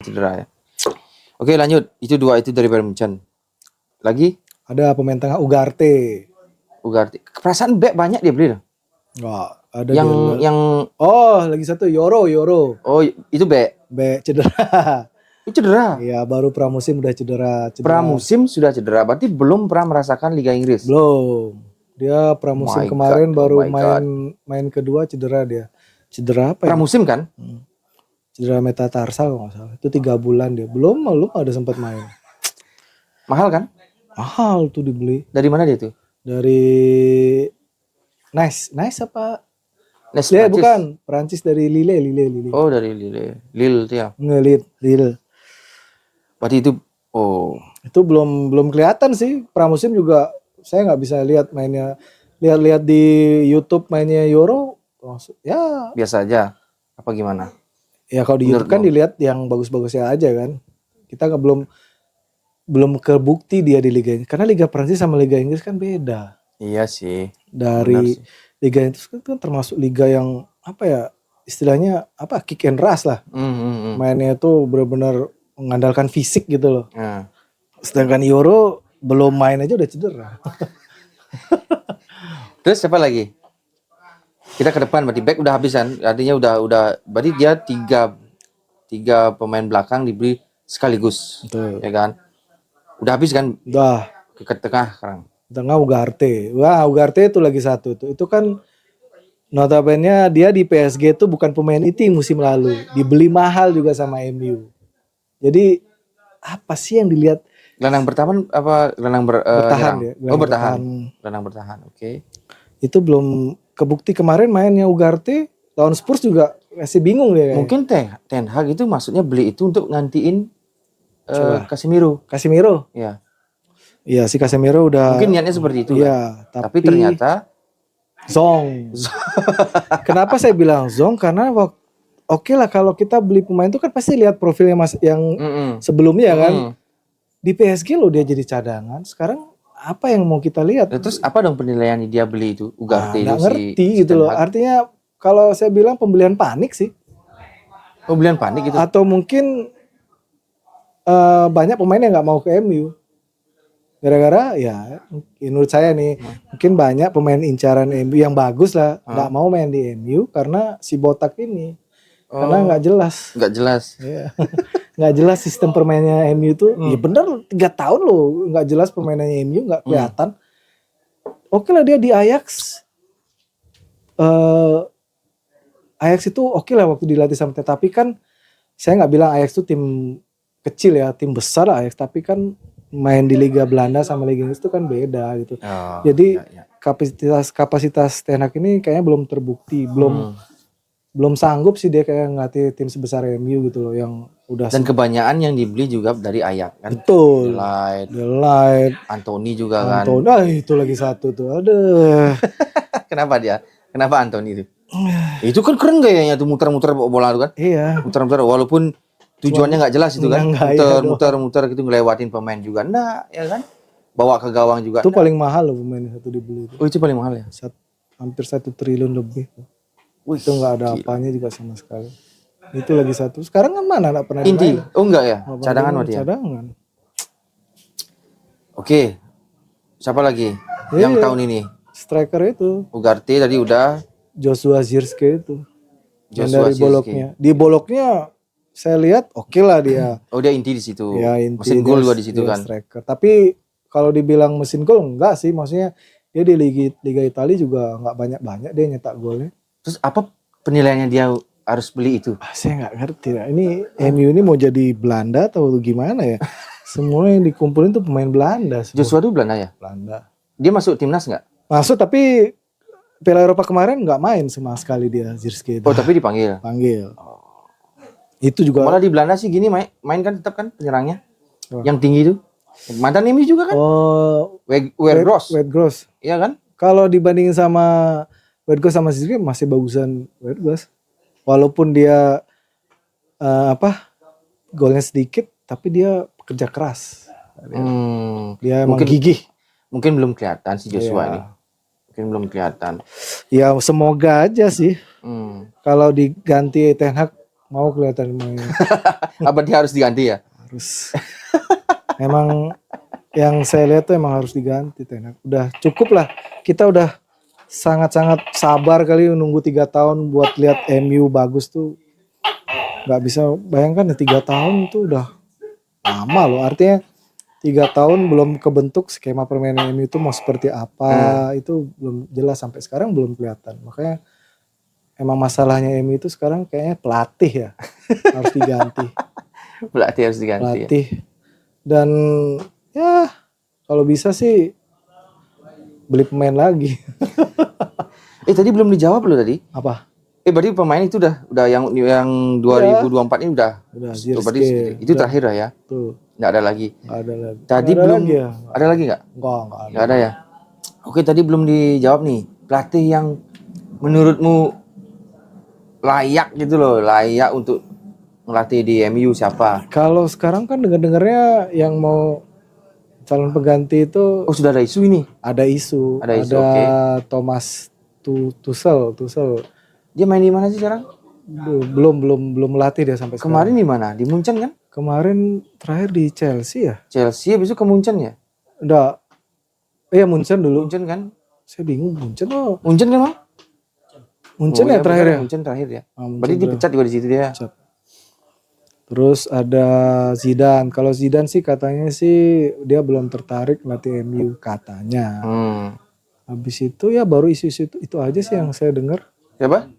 cedera ya. Oke, lanjut. Itu 2 itu dari Bayern Munchen. Lagi Ada pemain tengah Ugarte. Perasaan back banyak dia beli. Nggak, ada Yang Oh, lagi satu Yoro. oh itu back. Cedera. Itu cedera. Iya, baru pramusim udah cedera. Pramusim sudah cedera. Berarti belum pernah merasakan Liga Inggris. Belum. Dia pramusim My kemarin God, baru oh my God. main kedua cedera dia. Cedera apa ya? Pramusim kan? Cedera metatarsal kalau nggak salah. Itu 3 bulan dia. Belum ada sempat main. Mahal kan? Mahal tuh dibeli. Dari mana dia tuh? Dari Nice apa? Nes Dia Prancis. bukan Perancis dari Lille. Oh, dari Lille itu ya. Lille. Berarti itu Itu belum kelihatan sih. Pramusim juga saya nggak bisa lihat mainnya. Lihat di YouTube mainnya Euro, ya biasa aja. Apa gimana? ya kalau di YouTube kan dilihat yang bagus-bagusnya aja kan. Kita belum kebukti dia di Liga Inggris. Karena Liga Prancis sama Liga Inggris kan beda. Iya sih. Dari Liga Inggris kan termasuk liga yang apa ya, istilahnya apa, kick and rush lah. Mainnya itu benar-benar mengandalkan fisik gitu loh. Sedangkan Euro belum main aja udah cedera. Terus siapa lagi? Kita ke depan berarti back udah habis kan? Artinya udah berarti dia tiga pemain belakang dibeli sekaligus. Betul. Ya kan? Udah habis kan? Udah. Ke tengah sekarang. Tengah Ugarte. Wah, Ugarte itu lagi satu tuh. Itu kan notabene dia di PSG tuh bukan pemain inti musim lalu. Dibeli mahal juga sama MU. Jadi apa sih yang dilihat? Gelandang bertahan apa gelandang bertahan nyerang? ya. Bertahan. Gelandang bertahan. Oke. Itu belum kebukti kemarin mainnya Ugarte lawan Spurs juga masih bingung dia. Mungkin Ten Hag itu maksudnya beli itu untuk ngantiin Casemiro. Iya. Iya, si Casemiro udah. Mungkin niatnya seperti itu. Iya, kan? Tapi ternyata Zong. Kenapa saya bilang Zong? Karena oke lah kalau kita beli pemain itu kan pasti lihat profilnya Mas yang sebelumnya kan. Di PSG loh dia jadi cadangan. Sekarang apa yang mau kita lihat? Terus apa dong penilaian dia beli itu Ugarte itu? Nggak ngerti gitu loh. Artinya kalau saya bilang pembelian panik sih. Pembelian panik gitu. Atau mungkin banyak pemain yang nggak mau ke MU. Gara-gara ya menurut saya nih mungkin banyak pemain incaran MU yang bagus lah nggak mau main di MU karena si botak ini. Karena nggak jelas. Nggak jelas. Iya. Nggak jelas sistem permainnya MU itu. Ya bener 3 tahun loh nggak jelas permainannya MU nggak kelihatan. Oke lah dia di Ajax. Ajax itu oke lah waktu dilatih sama tapi kan saya nggak bilang Ajax itu tim kecil ya, tim besar Ajax, tapi kan main di Liga Belanda sama Liga Inggris itu kan beda gitu. Jadi kapasitas Ten Hag ini kayaknya belum terbukti, belum sanggup sih dia kayak ngelatih tim sebesar MU gitu loh yang udah. Dan kebanyakan yang dibeli juga dari Ajax kan. Betul. Delight. Anthony juga kan. Itu lagi satu tuh. Aduh. Kenapa dia? Kenapa Anthony itu? Itu kan keren gayanya tuh muter-muter bola tuh kan. Iya. Muter-muter walaupun tujuannya nggak jelas itu kan. Muter-muter gitu ngelewatin pemain juga. Enggak, ya kan? Bawa ke gawang juga. Itu paling mahal loh pemain satu dibeli itu. Oh, itu paling mahal ya? Hampir 1 triliun lebih. Wih, itu nggak ada apanya juga sama sekali. Itu lagi satu. Sekarang kan mana nggak pernah inti? dimain. Oh enggak ya? Cadangan waktu ya? Cadangan. Oke. Siapa lagi yang tahun ini? Striker itu. Ugarte tadi udah. Joshua Zirkzee itu. Joshua dari Bologna. Di Bologna saya lihat oke lah dia. Oh dia inti di situ. Ya, inti mesin gol juga di situ kan. Striker. Tapi kalau dibilang mesin gol enggak sih. Maksudnya dia di Liga Italia juga nggak banyak-banyak dia nyetak golnya. Terus apa penilaiannya dia harus beli itu? Saya nggak ngerti. Nah, ini MU ini mau jadi Belanda atau gimana ya? Semua yang dikumpulin tuh pemain Belanda. Semua. Joshua itu Belanda ya? Belanda. Dia masuk timnas nggak? Masuk tapi Piala Eropa kemarin nggak main sama sekali dia Zirkzee. Oh tapi dipanggil? Panggil. Itu juga. Malah di Belanda sih gini main kan tetap kan penyerangnya. Yang tinggi itu. Mantan MU juga kan? Oh. Weghorst. Iya kan? Kalau dibandingin sama Weghorst sama Zirkzee masih bagusan Weghorst. Walaupun dia golnya sedikit tapi dia kerja keras. Dia emang gigih. Mungkin belum kelihatan si Joshua ini. Mungkin belum kelihatan. Ya semoga aja sih. Kalau diganti Ten Hag mau kelihatan main. Apa dia harus diganti ya? Harus. Emang yang saya lihat tuh emang harus diganti Ten Hag. Udah cukup lah. Kita udah sangat-sangat sabar kali nunggu 3 tahun buat lihat MU bagus tuh. Nggak bisa bayangkan 3 tahun tuh udah lama loh. Artinya 3 tahun belum kebentuk skema permainan MU itu mau seperti apa. Itu belum jelas sampai sekarang belum kelihatan. Makanya emang masalahnya MU itu sekarang kayaknya pelatih ya. Harus diganti. Pelatih harus diganti. Ya? Pelatih. Dan ya kalau bisa sih beli pemain lagi. Tadi belum dijawab loh tadi. Apa? Berarti pemain itu udah yang 2024 ini udah berarti itu terakhir lah ya. Tuh. Nggak ada lagi. Nggak ada lagi. Tadi nggak ada belum lagi ya? Ada lagi nggak? Nggak ada. Nggak ada ya. Oke, tadi belum dijawab nih. Pelatih yang menurutmu layak gitu loh, layak untuk melatih di MU siapa? Kalau sekarang kan dengar-dengarnya yang mau calon pengganti itu sudah ada isu ini. Ada isu. Ada isu, oke. Thomas Tuchel. Dia main di mana sih sekarang? Belum melatih dia sampai Kemarin sekarang. di mana? Di Munchen kan? Kemarin terakhir di Chelsea ya? Chelsea habis itu ke Munchen ya? Udah. Iya Munchen dulu. Munchen kan? Saya bingung Munchen kan Bang? Munchen ya terakhir ya? Munchen terakhir ya. Munchen Berarti dipecat juga di situ dia. Pecat. Terus ada Zidane. Kalau Zidane sih katanya sih dia belum tertarik melatih MU katanya. Habis itu ya baru isu-isu itu aja sih yang saya dengar. Siapa?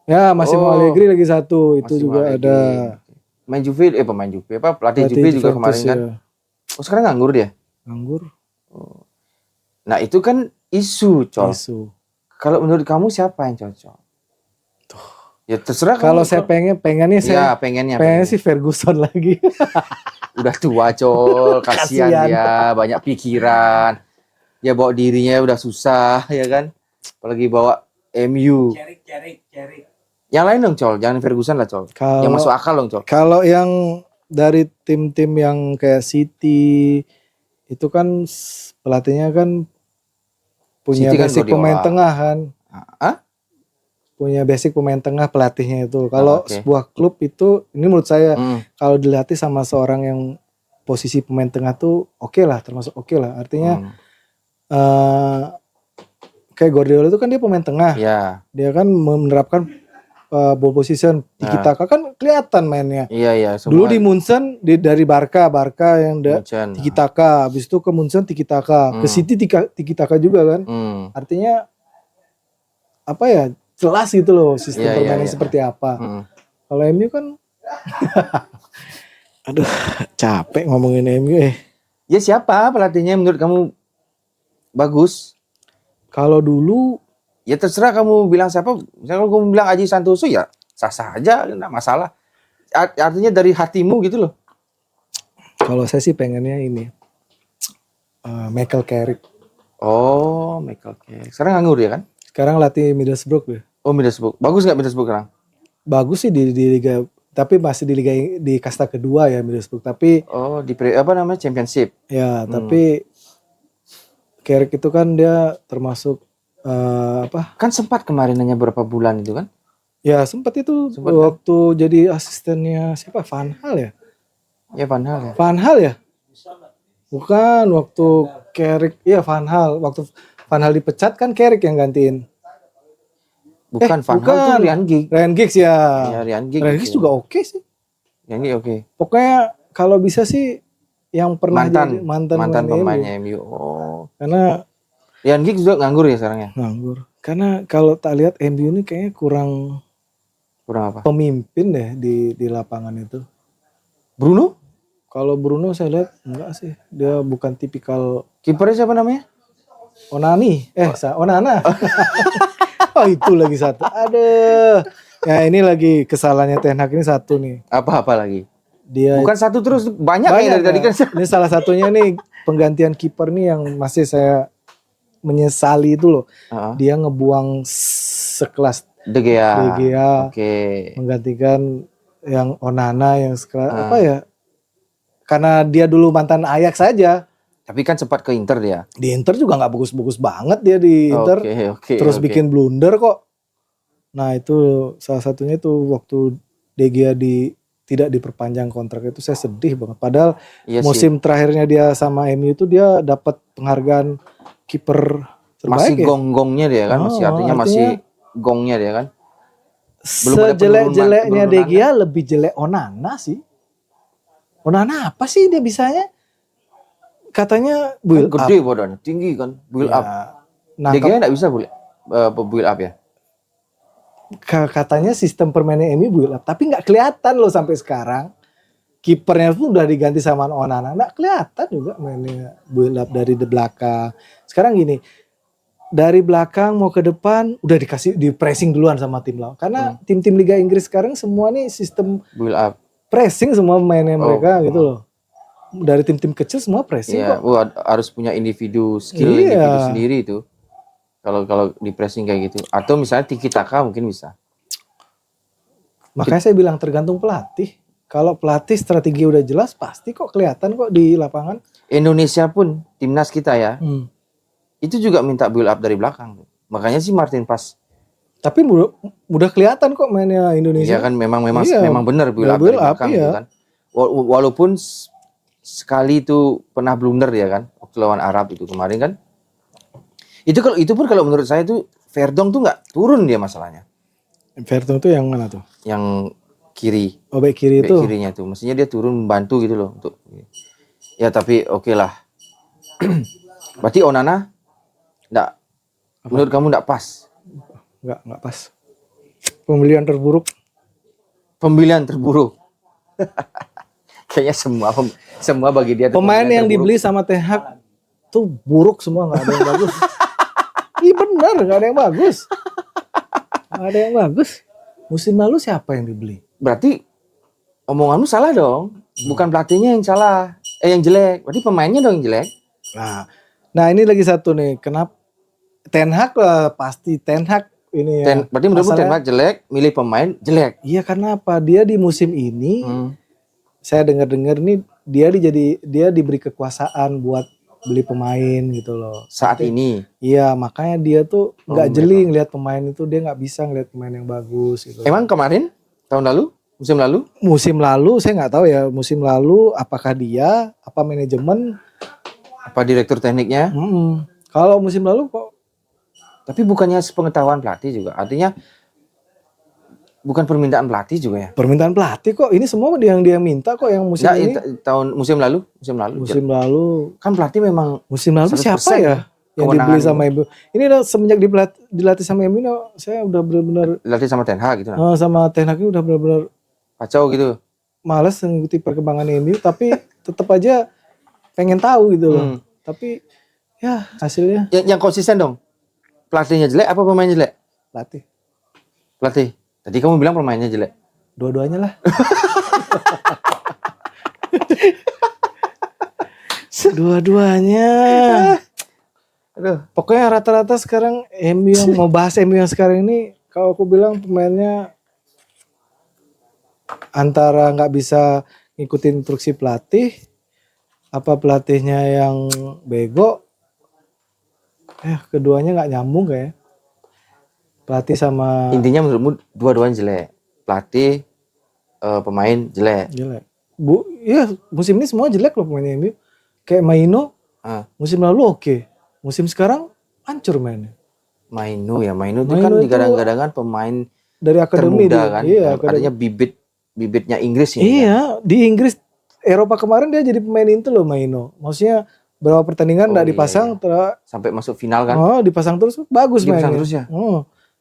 Ya Massimo Allegri lagi satu. Itu Massimo juga Allegri. ada. Pemain Juve pelatih Juve juga kemarin kan. Ya. Sekarang nganggur dia? Nganggur. Nah itu kan isu, Col. Isu. Kalau menurut kamu siapa yang cocok? Ya terserah. Kalau saya pengennya saya pengennya sih Ferguson lagi. Udah tua, Col. Kasihan dia, banyak pikiran. Ya bawa dirinya udah susah ya kan. Apalagi bawa MU. Cerik. Yang lain dong, Col. Jangan Ferguson lah, Col. Yang masuk akal dong, Col. Kalau yang dari tim-tim yang kayak City itu kan pelatihnya kan punya City kan basic pemain tengah kan. Punya basic pemain tengah pelatihnya itu. Kalau sebuah klub itu, ini menurut saya kalau dilatih sama seorang yang posisi pemain tengah tuh oke lah, termasuk oke lah. Artinya kayak Guardiola itu kan dia pemain tengah. Ya. Dia kan menerapkan ball position, tiki taka kan kelihatan mainnya. Iya. Dulu di Munchen dari Barca yang tiki taka, habis itu ke Munchen tiki taka, ke City tiki taka juga kan. Artinya apa ya? Jelas gitu loh sistem permainan seperti apa. Kalau MU kan aduh capek ngomongin MU Ya siapa pelatihnya menurut kamu bagus? Kalau dulu ya terserah kamu bilang siapa. Misalnya kalau kamu bilang Aji Santoso ya sah-sah aja, enggak masalah. Artinya dari hatimu gitu loh. Kalau saya sih pengennya ini Michael Carrick. Oh, Michael Carrick. Sekarang nganggur ya kan? Sekarang latih Middlesbrough ya. Oh, Middlesbrough. Bagus nggak Middlesbrough sekarang? Bagus sih di liga, tapi masih di liga di kasta kedua ya Middlesbrough. Tapi di Championship. Ya, tapi Carrick itu kan dia termasuk Kan sempat kemarin hanya berapa bulan itu kan? Ya sempat itu waktu kan? Jadi asistennya siapa? Van Hal ya? Ya Van Hal ya. Van Hal ya? Bukan waktu Carrick, iya Van Hal. Waktu Van Hal dipecat kan Carrick yang gantiin. Bukan Van Hal tuh Ryan Giggs ya. Ya Ryan Giggs juga oke sih. Ryan Giggs oke. Pokoknya kalau bisa sih yang pernah mantan pemainnya MU. Oh. Karena Ryan Giggs juga nganggur ya sekarang ya? Nganggur. Karena kalau tak lihat MU ini kayaknya kurang apa? Pemimpin deh di lapangan itu. Bruno? Kalau Bruno saya lihat enggak sih. Dia bukan tipikal. Kipernya siapa namanya? Onana. Oh itu lagi satu. Aduh. Ya ini lagi kesalahannya Ten Hag ini satu nih. Apa lagi? Dia bukan satu terus banyak ya dari tadi kan. Ini salah satunya nih penggantian kiper nih yang masih saya menyesali itu loh. Dia ngebuang sekelas De Gea. Menggantikan yang Onana yang sekelas apa ya? Karena dia dulu mantan Ajax saja. Tapi kan sempat ke Inter dia. Di Inter juga nggak bagus-bagus banget dia di Inter. Terus bikin blunder kok. Nah itu salah satunya itu waktu De Gea tidak diperpanjang kontrak itu saya sedih banget. Padahal Iya sih. musim terakhirnya dia sama MU itu dia dapat penghargaan kiper Masih terbaik ya. gong-gongnya dia kan, masih Oh, artinya masih gongnya dia kan. Belum ada Sejelek-jeleknya De penurunan. Gea lebih jelek Onana sih. Onana apa sih dia bisanya? Katanya build up. Gede badan, tinggi kan, build up. Nah, De Gea nggak bisa build up ya. katanya sistem permainan MU build up, tapi nggak kelihatan loh sampai sekarang. Kipernya pun udah diganti sama Onana, nggak kelihatan juga mainnya build up dari belakang. Sekarang gini, dari belakang mau ke depan udah di pressing duluan sama tim lawan. Karena tim-tim Liga Inggris sekarang semua nih sistem Build up. pressing semua mainnya mereka gitu loh. Dari tim-tim kecil semua pressing Iya, kok. harus punya individu skill Iya. individu sendiri itu. Kalau di pressing kayak gitu. Atau misalnya tiki taka mungkin bisa. Makanya saya bilang tergantung pelatih. Kalau pelatih strategi udah jelas pasti kok kelihatan kok di lapangan. Indonesia pun timnas kita ya, itu juga minta build up dari belakang. Makanya sih Martin Pas. Tapi udah kelihatan kok mainnya Indonesia. Iya kan memang Iya, benar build up dari belakang iya. gitu kan. Walaupun sekali itu pernah blunder ya kan, waktu lawan Arab itu kemarin kan. Itu pun kalau menurut saya itu Verdong tuh nggak turun dia masalahnya. Verdong tuh yang mana tuh? Yang kiri. Oh, back kiri Back itu. kirinya tuh. Mestinya dia turun membantu gitu loh untuk. Ya tapi oke lah. Berarti Onana enggak. Menurut kamu enggak pas? Enggak pas. Pembelian terburuk. Pembelian terburuk. Kayaknya semua bagi dia tuh Pemain yang terburuk. dibeli sama Ten Hag tuh buruk semua, nggak ada yang bagus. Iya benar, nggak ada yang bagus. Nggak ada yang bagus. Musim lalu siapa yang dibeli? Berarti omonganmu salah dong. Bukan pelatihnya yang salah. Yang jelek. Berarti pemainnya dong yang jelek. Nah ini lagi satu nih. Kenapa Ten Hag lah, pasti Ten Hag ini ya. Berarti menurutmu Ten Hag jelek, milih pemain jelek. Iya karena apa? Dia di musim ini saya dengar-dengar nih dia diberi kekuasaan buat beli pemain gitu loh. Saat ini. Iya makanya dia tuh nggak jeli ngelihat pemain itu, dia nggak bisa ngelihat pemain yang bagus gitu. Emang kemarin tahun lalu, musim lalu saya nggak tahu ya, musim lalu apakah dia apa manajemen apa direktur tekniknya? Kalau musim lalu kok. Tapi bukannya sepengetahuan pelatih juga, artinya bukan permintaan pelatih juga ya? Permintaan pelatih kok, ini semua yang dia minta kok yang musim ini. Musim lalu kan pelatih memang musim lalu siapa ya yang dibeli sama MU? Ini semenjak dilatih sama MU, saya udah benar-benar dilatih sama Ten Hag gitu. Sama Ten Hag ini udah benar-benar kacau gitu. Males mengikuti perkembangan MU, tapi tetap aja pengen tahu gitu loh. Tapi ya hasilnya. Yang konsisten dong. Pelatihnya jelek apa pemainnya jelek? Pelatih. Tadi kamu bilang pemainnya jelek. Dua-duanya lah. Dua-duanya. Aduh. Pokoknya rata-rata sekarang MU yang mau bahas MU yang sekarang ini, kalau aku bilang pemainnya antara nggak bisa ngikutin instruksi pelatih, apa pelatihnya yang bego, keduanya nggak nyambung kayak. Pelatih sama. Intinya menurutmu dua-duanya jelek. Pelatih, pemain jelek. Iya musim ini semua jelek loh pemainnya MU. Kayak Maino, musim lalu oke. Musim sekarang hancur mainnya. Maino itu kan digadang-gadangkan pemain dari akademi termuda kan. Iya, artinya bibitnya Inggris ini. Iya, kan? Di Inggris Eropa kemarin dia jadi pemain itu loh Maino. Maksudnya berapa pertandingan enggak dipasang sampai masuk final kan. Oh, dipasang terus bagus mainnya. Terus ya.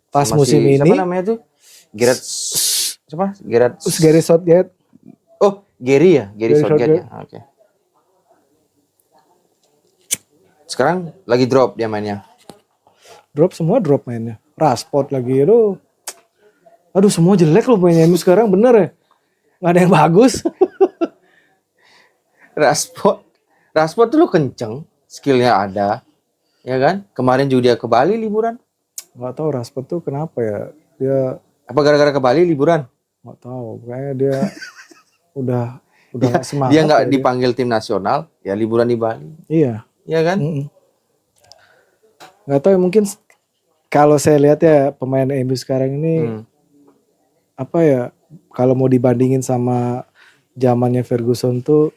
Pas musim ini. Siapa namanya tuh? Gareth Southgate. Oh, Gary Southgate ya. Oke. Sekarang lagi drop dia mainnya. Semua drop mainnya. Rashford lagi itu. Aduh semua jelek loh mainnya MU sekarang, bener ya. Nggak ada yang bagus. Rashford tuh lu kenceng, skillnya ada, ya kan? Kemarin juga dia ke Bali liburan. Nggak tahu Rashford tuh kenapa ya? Dia apa gara-gara ke Bali liburan? Nggak tahu, kayaknya dia udah semangat. Dia nggak dipanggil tim nasional, ya liburan di Bali. Iya. Iya kan? Nggak tahu ya, mungkin kalau saya lihat ya pemain MU sekarang ini apa ya? kalau mau dibandingin sama zamannya Ferguson tuh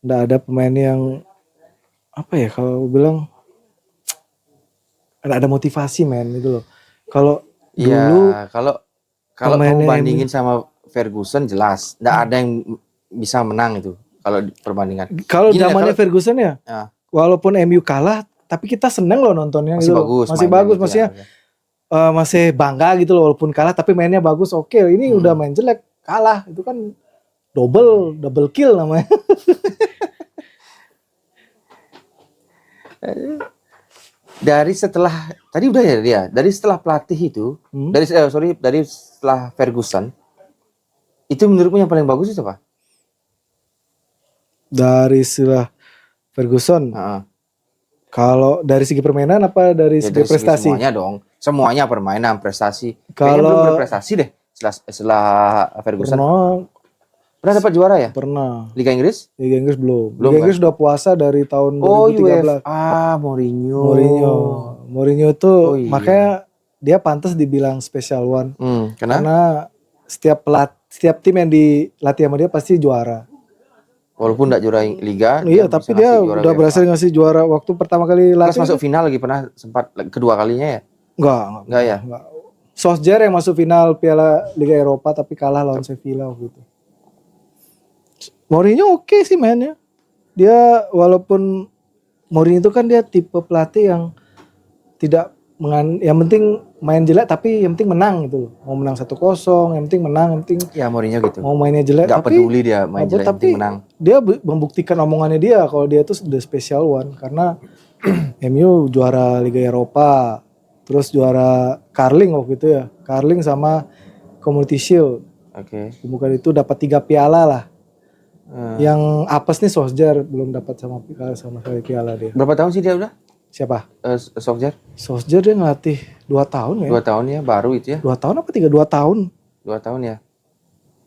nggak ada pemain yang apa ya kalau bilang nggak ada motivasi men gitu loh. Kalau dulu Iya, kalau kamu pemainnya bandingin sama Ferguson jelas, nggak ada yang bisa menang itu kalau perbandingan. kalau Gini lah, zamannya kalau Ferguson ya, ya, walaupun MU kalah, tapi kita seneng loh nontonnya masih gitu loh. bagus, Masih mainnya bagus, gitu maksudnya ya. masih bangga gitu loh walaupun kalah, tapi mainnya bagus. Oke, ini udah main jelek, kalah itu kan double kill namanya. Dari setelah tadi udah ya dia, dari setelah pelatih itu, dari setelah Ferguson, itu menurutmu yang paling bagus itu apa? Dari istilah Ferguson, Heeh. kalau dari segi permainan apa dari Ya segi dari segi prestasi? semuanya dong, semuanya permainan, prestasi. Kayaknya Kalau belum berprestasi deh setelah Ferguson. pernah Dapat juara ya? pernah Liga Inggris? Liga Inggris belum. Belum, Liga kan? Inggris udah puasa dari tahun Oh, 2013. UEFA, Mourinho. Mourinho tuh Oh iya. makanya dia pantas dibilang special one Kenapa? karena setiap tim yang dilatih sama dia pasti juara. Walaupun enggak juara Liga, Iya, bisa tapi ngasih dia juara udah UEFA. berhasil ngasih juara waktu pertama kali Plus latih. masuk final lagi pernah sempat kedua kalinya ya? Enggak ya? Enggak. Solskjaer yang masuk final Piala Liga Eropa tapi kalah lawan Sevilla waktu itu. Mourinho oke sih mainnya. Dia walaupun Mourinho itu kan dia tipe pelatih yang tidak yang penting main jelek tapi yang penting menang gitu loh. Mau menang 1-0, yang penting menang, yang penting Ya Mourinho gitu. mau mainnya jelek Enggak tapi peduli dia main jelek, yang penting menang. dia membuktikan omongannya dia kalau dia tuh the special one karena MU juara Liga Eropa, terus juara Carling waktu itu ya. Carling sama Community Shield. Oke. Bukan itu dapat 3 piala lah. Yang apes nih Solskjaer belum dapat sama sekali piala dia. Berapa tahun sih dia udah? Siapa? Solskjaer? Solskjaer dia ngelatih 2 tahun ya. 2 tahun ya, baru itu ya. 2 tahun apa 2 tahun? 2 tahun ya.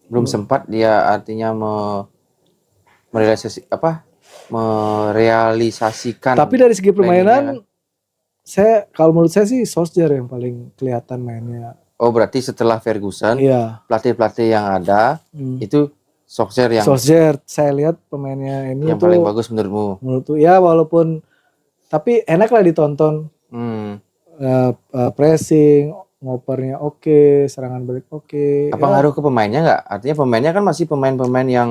Belum sempat dia artinya merealisasikan. Tapi dari segi planningnya permainan kan. kalau menurut saya sih Solskjaer yang paling kelihatan mainnya. Oh, berarti setelah Ferguson, Iya. pelatih-pelatih yang ada itu Solskjaer saya lihat pemainnya ini yang tuh paling bagus menurutmu. menurutku ya walaupun tapi enak lah ditonton. Pressing, ngopernya oke, serangan balik oke. Apa ngaruh ke pemainnya nggak? Artinya pemainnya kan masih pemain-pemain yang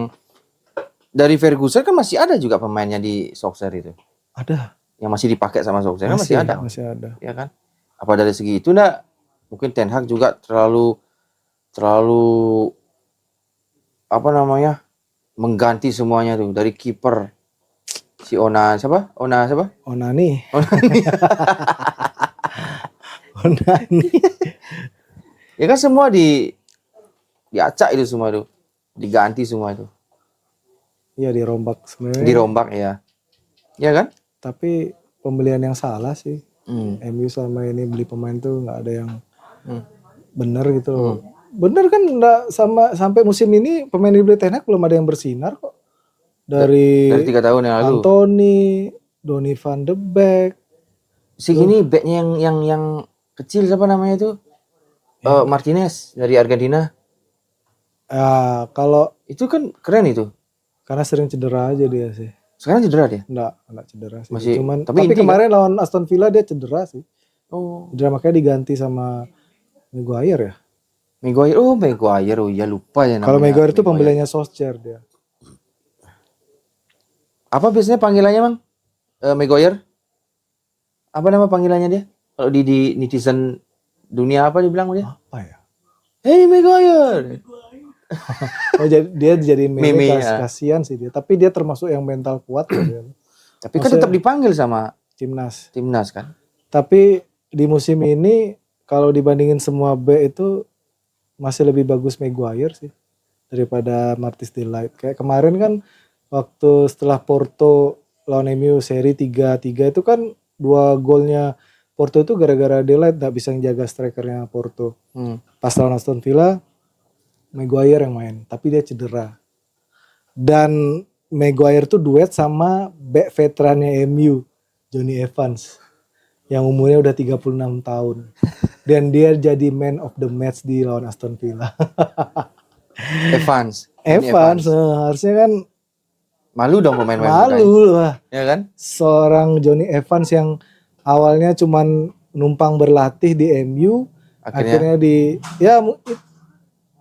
dari Ferguson kan masih ada juga pemainnya di Solskjaer itu. Ada. Yang masih dipakai sama Solskjaer kan masih ada. Masih ada. Ya kan? Apa dari segi itu enggak? Mungkin Ten Hag juga terlalu apa namanya? Mengganti semuanya tuh dari kiper si Onani. Onani. Ya kan semua diacak itu semua tuh. Diganti semua itu. Iya dirombak sebenarnya. Dirombak ya. Ya kan? Tapi pembelian yang salah sih. MU selama ini beli pemain tuh nggak ada yang bener gitu. Bener kan enggak sampai musim ini pemain dibeli Ten Hag belum ada yang bersinar kok. Dari 3 tahun yang lalu. Anthony, Donny van de Beek. Segini backnya yang kecil siapa namanya itu? Martinez dari Argentina. Kalau itu kan keren itu. Karena sering cedera aja dia sih. Sekarang cedera dia? Enggak cedera sih. Masih, tapi kemarin lawan Aston Villa dia cedera sih. Oh. Cedera makanya diganti sama Maguire ya. Maguire. Oh iya lupa ya namanya. Kalau Maguire itu pembeliannya Solskjaer dia. Apa biasanya panggilannya Bang? Maguire? Apa nama panggilannya dia? Kalau di netizen dunia apa dibilang dia? Apa ya? Hey Maguire. Oh dia jadi meme ya. kasihan sih dia. Tapi dia termasuk yang mental kuat ya. Tapi kan tetap dipanggil sama timnas kan. Tapi di musim ini kalau dibandingin semua B itu masih lebih bagus Maguire sih daripada Martis Delight. Kayak kemarin kan waktu setelah Porto lawan MU seri 3-3 itu kan 2 golnya Porto itu gara-gara Delight gak bisa menjaga strikernya Porto. Pas lawan Aston Villa Maguire yang main tapi dia cedera. Dan Maguire tuh duet sama back veterannya MU Johnny Evans yang umurnya udah 36 tahun dan dia jadi man of the match di lawan Aston Villa. Evans. Evans harusnya kan Malu dong pemain-pemain muda. malu lah. Ya kan? Seorang Johnny Evans yang awalnya cuman numpang berlatih di MU, akhirnya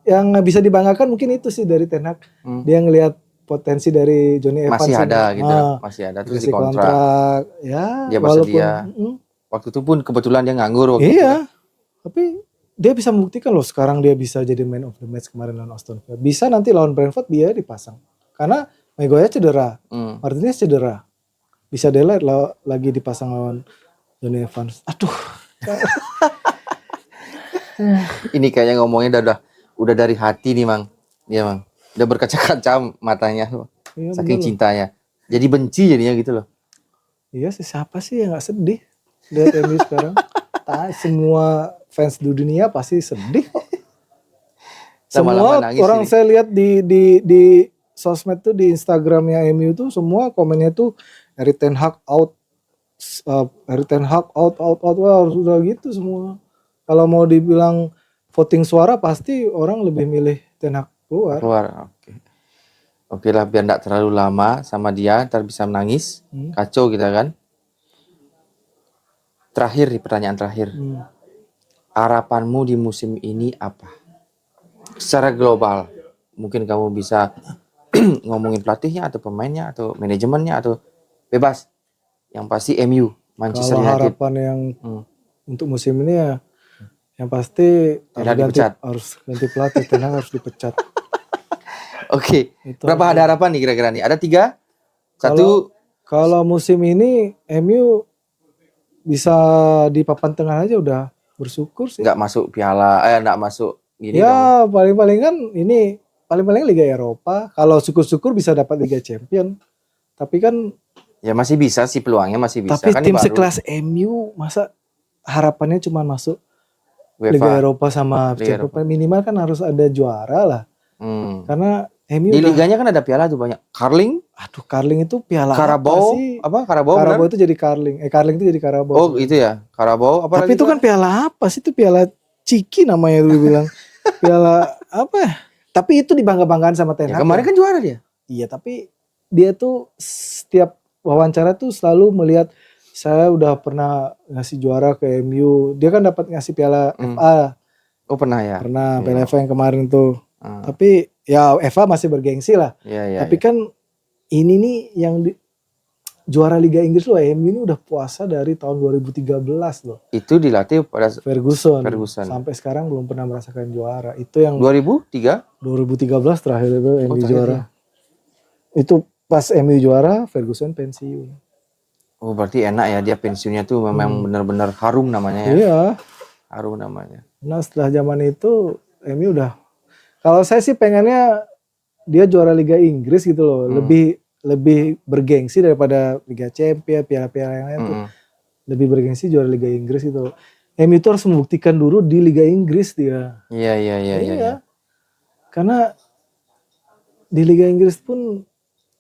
yang bisa dibanggakan mungkin itu sih dari Ten Hag. Dia ngelihat potensi dari Johnny Evans masih ada ini. gitu, masih ada terus Dikasih kontrak. Ya, dia walaupun bersedia. Waktu itu pun kebetulan dia nganggur waktu itu. Iya. Tapi dia bisa membuktikan loh sekarang dia bisa jadi man of the match kemarin lawan Aston Villa. Bisa nanti lawan Brentford dia dipasang. Karena Maguire cedera, Martinez cedera. Bisa delete lagi dipasang lawan Johnny Evans. Aduh. Ini kayaknya ngomongnya udah dari hati nih, Mang. Iya, Mang. Udah berkaca-kaca matanya Iya, saking cintanya. Jadi benci jadinya gitu loh. Iya, siapa sih yang gak sedih lihat MU sekarang? Semua fans di dunia pasti sedih kok. Semua orang ini. Saya lihat di sosmed tuh, di Instagramnya MU tuh semua komennya tuh Erik ten Hag out, Erik ten Hag out, wah harus udah gitu semua. Kalau mau dibilang voting suara pasti orang lebih milih Ten Hag keluar. Oke lah, biar gak terlalu lama sama dia, ntar bisa menangis, kacau kita kan. Terakhir, pertanyaan terakhir. Harapanmu di musim ini apa? Secara global, mungkin kamu bisa ngomongin pelatihnya atau pemainnya atau manajemennya atau bebas. Yang pasti MU, Manchester United. Kalau harapan yang untuk musim ini ya, yang pasti harus ganti pelatih, Ten Hag harus dipecat. Oke. Berapa ada harapan nih kira-kira nih? Ada 3? Kalau musim ini MU bisa di papan tengah aja udah bersyukur sih. Nggak masuk piala, nggak masuk gini ya, dong. Paling-paling kan ini paling-paling Liga Eropa. Kalau syukur-syukur bisa dapat Liga Champion. Tapi kan ya masih bisa sih, peluangnya masih bisa. Tapi kan tim sekelas MU masa harapannya cuma masuk UEFA, Liga Eropa sama Champions, minimal kan harus ada juara lah. Karena MU di liganya kan ada piala tuh banyak. Carling itu piala Carabao, apa sih? Carabao itu jadi Carling. Carling itu jadi Carabao. Oh, itu ya. Carabao apa? Tapi itu kan piala apa sih? Itu piala Ciki namanya dulu bilang. Piala apa? Tapi itu dibangga-banggakan sama Ten Hag. Kemarin kan juara dia. Iya, tapi dia tuh setiap wawancara tuh selalu melihat, saya udah pernah ngasih juara ke MU. Dia kan dapat ngasih piala FA. Oh, pernah ya? Pernah, piala FA yang kemarin tuh. Tapi ya FA masih bergengsi lah. Tapi kan ini nih yang juara Liga Inggris loh, MU ini udah puasa dari tahun 2013 loh. Itu dilatih pada Ferguson. Sampai sekarang belum pernah merasakan juara. Itu yang 2013 terakhir itu MU juara. Itu pas MU juara, Ferguson pensiun. Oh, berarti enak ya dia pensiunnya tuh memang benar-benar harum namanya ya. Iya. Harum namanya. Nah, setelah zaman itu MU udah, kalau saya sih pengennya dia juara Liga Inggris gitu loh. Lebih bergengsi daripada Liga Champions, piala-piala yang lain tuh. Lebih bergengsi juara Liga Inggris gitu loh. MU itu harus membuktikan dulu di Liga Inggris dia. Iya. Karena di Liga Inggris pun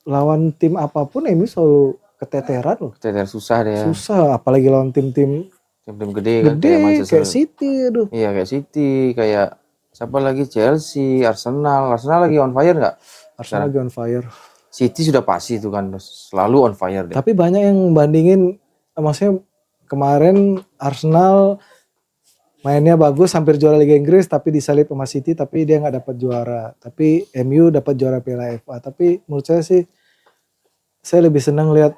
lawan tim apapun MU selalu keteteran loh. Keteteran susah deh. Susah, apalagi lawan tim-tim gede kan, kayak City, aduh. Iya, kayak City, kayak siapa lagi, Chelsea, Arsenal lagi on fire nggak? Arsenal lagi on fire. City sudah pasti itu kan selalu on fire deh. Tapi banyak yang bandingin, maksudnya kemarin Arsenal mainnya bagus, hampir juara Liga Inggris, tapi disalip sama City, tapi dia nggak dapat juara. Tapi MU dapat juara Piala FA. Tapi menurut saya sih, saya lebih senang lihat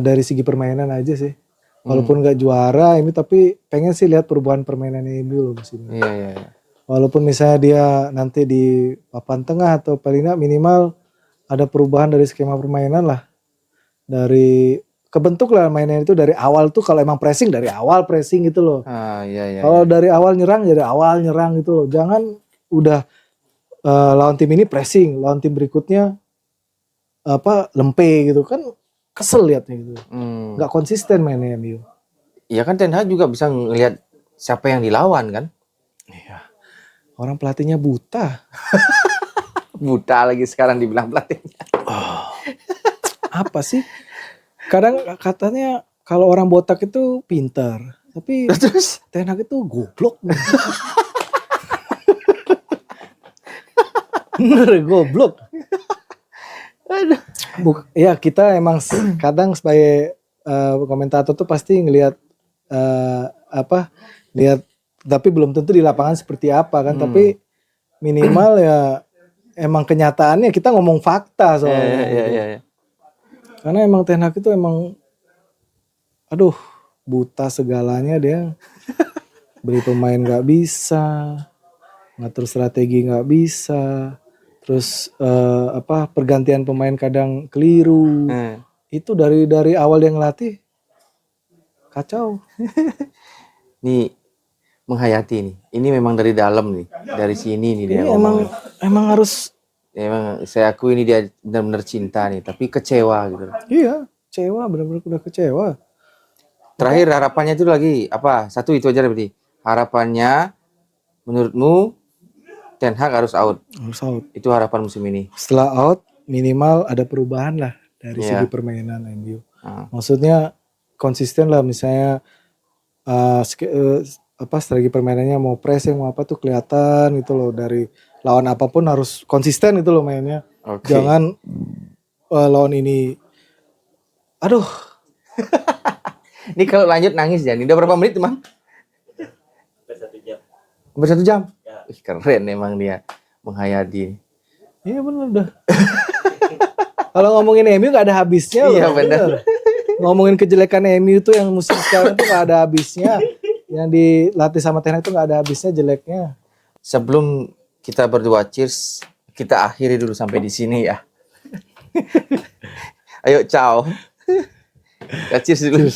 dari segi permainan aja sih. Walaupun nggak juara MU, tapi pengen sih lihat perubahan permainan MU loh musim ini. Iya. Walaupun misalnya dia nanti di papan tengah atau paling nggak minimal ada perubahan dari skema permainan lah. Dari kebentuk lah mainnya itu dari awal tuh, kalau emang pressing dari awal pressing gitu loh. Iya. Kalau dari awal nyerang dari awal nyerang gitu loh. Jangan udah lawan tim ini pressing, lawan tim berikutnya lempe gitu kan, kesel liatnya gitu. Gak konsisten mainnya MU. Iya kan, Ten Hag juga bisa ngelihat siapa yang dilawan kan. Iya. Orang pelatihnya buta. Buta lagi sekarang dibilang pelatihnya. Apa sih? Kadang katanya kalau orang botak itu pintar, tapi terus Ten Hag itu goblok. Bener, goblok. Aduh. Ya kita emang kadang sebagai komentator tuh pasti ngelihat lihat, tapi belum tentu di lapangan seperti apa kan. Tapi minimal ya emang kenyataannya kita ngomong fakta soalnya. Iya. Karena emang Ten Hag itu emang aduh buta segalanya dia. Beli pemain nggak bisa, ngatur strategi nggak bisa, terus pergantian pemain kadang keliru. Itu dari awal yang ngelatih kacau. Nih menghayati nih. Ini memang dari dalam nih, dari sini nih dia Ini ngomong. emang harus. Emang saya akui ini dia benar-benar cinta nih, tapi kecewa gitu. Iya, kecewa, benar-benar udah kecewa. Terakhir harapannya itu lagi apa? Satu itu aja berarti. Harapannya menurutmu Ten Hag harus out. Harus out. Itu harapan musim ini. Setelah out minimal ada perubahan lah dari segi permainan MU. Maksudnya konsisten lah, misalnya strategi permainannya mau pressing mau apa tuh kelihatan gitu loh, dari lawan apapun harus konsisten itu loh mainnya. Jangan lawan ini aduh. Ini kalau lanjut nangis ya. Ini udah berapa menit Mang? Hampir 1 jam. Ya. Keren emang dia menghayati. Iya bener dah. Kalau ngomongin MU gak ada habisnya loh. Iya benar. Ngomongin kejelekan MU tuh yang musim sekarang tuh gak ada habisnya. Yang dilatih sama Ten Hag tuh gak ada habisnya jeleknya. Sebelum kita berdua cheers, kita akhiri dulu sampai di sini ya. Ayo ciao. Cheers dulu.